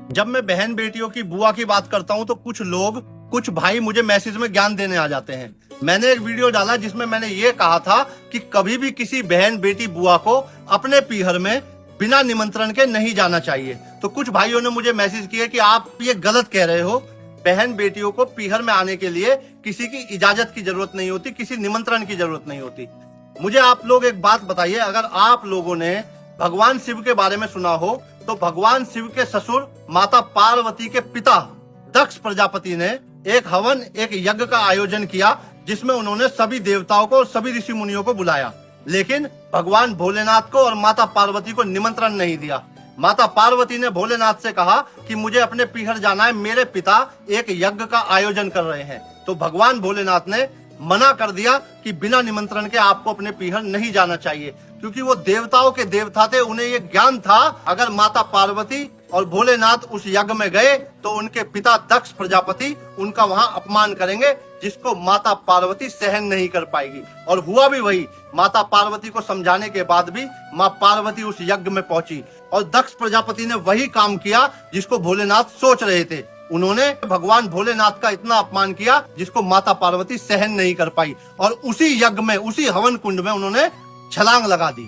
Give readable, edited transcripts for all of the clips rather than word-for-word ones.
जब मैं बहन बेटियों की बुआ की बात करता हूँ तो कुछ भाई मुझे मैसेज में ज्ञान देने आ जाते हैं। मैंने एक वीडियो डाला जिसमें मैंने ये कहा था कि कभी भी किसी बहन बेटी बुआ को अपने पीहर में बिना निमंत्रण के नहीं जाना चाहिए। तो कुछ भाइयों ने मुझे मैसेज किया कि आप ये गलत कह रहे हो, बहन बेटियों को पीहर में आने के लिए किसी की इजाजत की जरूरत नहीं होती, किसी निमंत्रण की जरूरत नहीं होती। मुझे आप लोग एक बात बताइए, अगर आप लोगों ने भगवान शिव के बारे में सुना हो तो भगवान शिव के ससुर माता पार्वती के पिता दक्ष प्रजापति ने एक हवन, एक यज्ञ का आयोजन किया जिसमें उन्होंने सभी देवताओं को और सभी ऋषि मुनियों को बुलाया, लेकिन भगवान भोलेनाथ को और माता पार्वती को निमंत्रण नहीं दिया। माता पार्वती ने भोलेनाथ से कहा कि मुझे अपने पीहर जाना है, मेरे पिता एक यज्ञ का आयोजन कर रहे हैं। तो भगवान भोलेनाथ ने मना कर दिया कि बिना निमंत्रण के आपको अपने पीहर नहीं जाना चाहिए, क्योंकि वो देवताओं के देवता थे। उन्हें ये ज्ञान था अगर माता पार्वती और भोलेनाथ उस यज्ञ में गए तो उनके पिता दक्ष प्रजापति उनका वहां अपमान करेंगे, जिसको माता पार्वती सहन नहीं कर पाएगी। और हुआ भी वही, माता पार्वती को समझाने के बाद भी माँ पार्वती उस यज्ञ में पहुंची और दक्ष प्रजापति ने वही काम किया जिसको भोलेनाथ सोच रहे थे। उन्होंने भगवान भोलेनाथ का इतना अपमान किया जिसको माता पार्वती सहन नहीं कर पाई और उसी यज्ञ में, उसी हवन कुंड में उन्होंने छलांग लगा दी।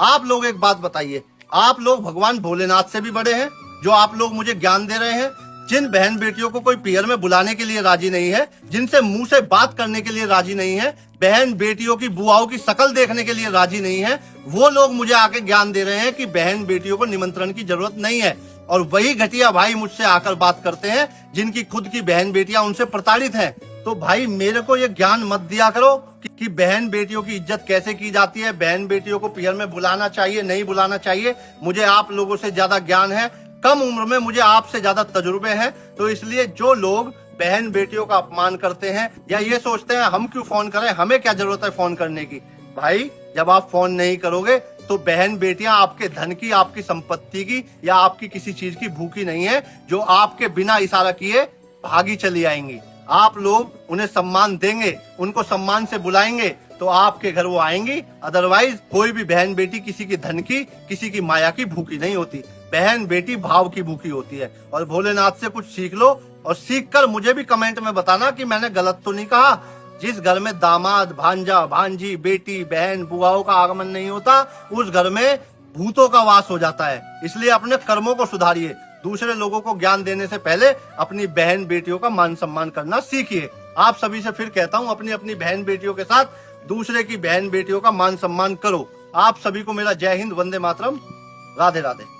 आप लोग एक बात बताइए, आप लोग भगवान भोलेनाथ से भी बड़े हैं जो आप लोग मुझे ज्ञान दे रहे हैं? जिन बहन बेटियों को कोई पीहर में बुलाने के लिए राजी नहीं है, जिनसे मुंह से बात करने के लिए राजी नहीं है, बहन बेटियों की बुआओं की शक्ल देखने के लिए राजी नहीं है, वो लोग मुझे आके ज्ञान दे रहे हैं कि बहन बेटियों को निमंत्रण की जरूरत नहीं है। और वही घटिया भाई मुझसे आकर बात करते हैं जिनकी खुद की बहन बेटियां उनसे प्रताड़ित हैं। तो भाई मेरे को ये ज्ञान मत दिया करो कि बहन बेटियों की इज्जत कैसे की जाती है, बहन बेटियों को पीहर में बुलाना चाहिए, नहीं बुलाना चाहिए। मुझे आप लोगों से ज्यादा ज्ञान है, कम उम्र में मुझे आपसे ज्यादा तजुर्बे हैं। तो इसलिए जो लोग बहन बेटियों का अपमान करते हैं या ये सोचते हैं हम क्यों फोन करें, हमें क्या जरूरत है फोन करने की, भाई जब आप फोन नहीं करोगे तो बहन बेटियां आपके धन की, आपकी संपत्ति की या आपकी किसी चीज की भूखी नहीं है जो आपके बिना इशारा किए भागी चली आएंगी। आप लोग उन्हें सम्मान देंगे, उनको सम्मान से बुलाएंगे तो आपके घर वो आएंगी। अदरवाइज कोई भी बहन बेटी किसी की धन की, किसी की माया की भूखी नहीं होती। बहन बेटी भाव की भूखी होती है। और भोलेनाथ से कुछ सीख लो और सीख कर मुझे भी कमेंट में बताना कि मैंने गलत तो नहीं कहा। जिस घर में दामाद, भांजा, भांजी, बेटी, बहन, बुआओं का आगमन नहीं होता, उस घर में भूतों का वास हो जाता है। इसलिए अपने कर्मों को सुधारिए। दूसरे लोगों को ज्ञान देने से पहले अपनी बहन बेटियों का मान सम्मान करना सीखिए। आप सभी से फिर कहता हूँ, अपनी अपनी बहन बेटियों के साथ दूसरे की बहन बेटियों का मान सम्मान करो। आप सभी को मेरा जय हिंद, वंदे मातरम, राधे राधे।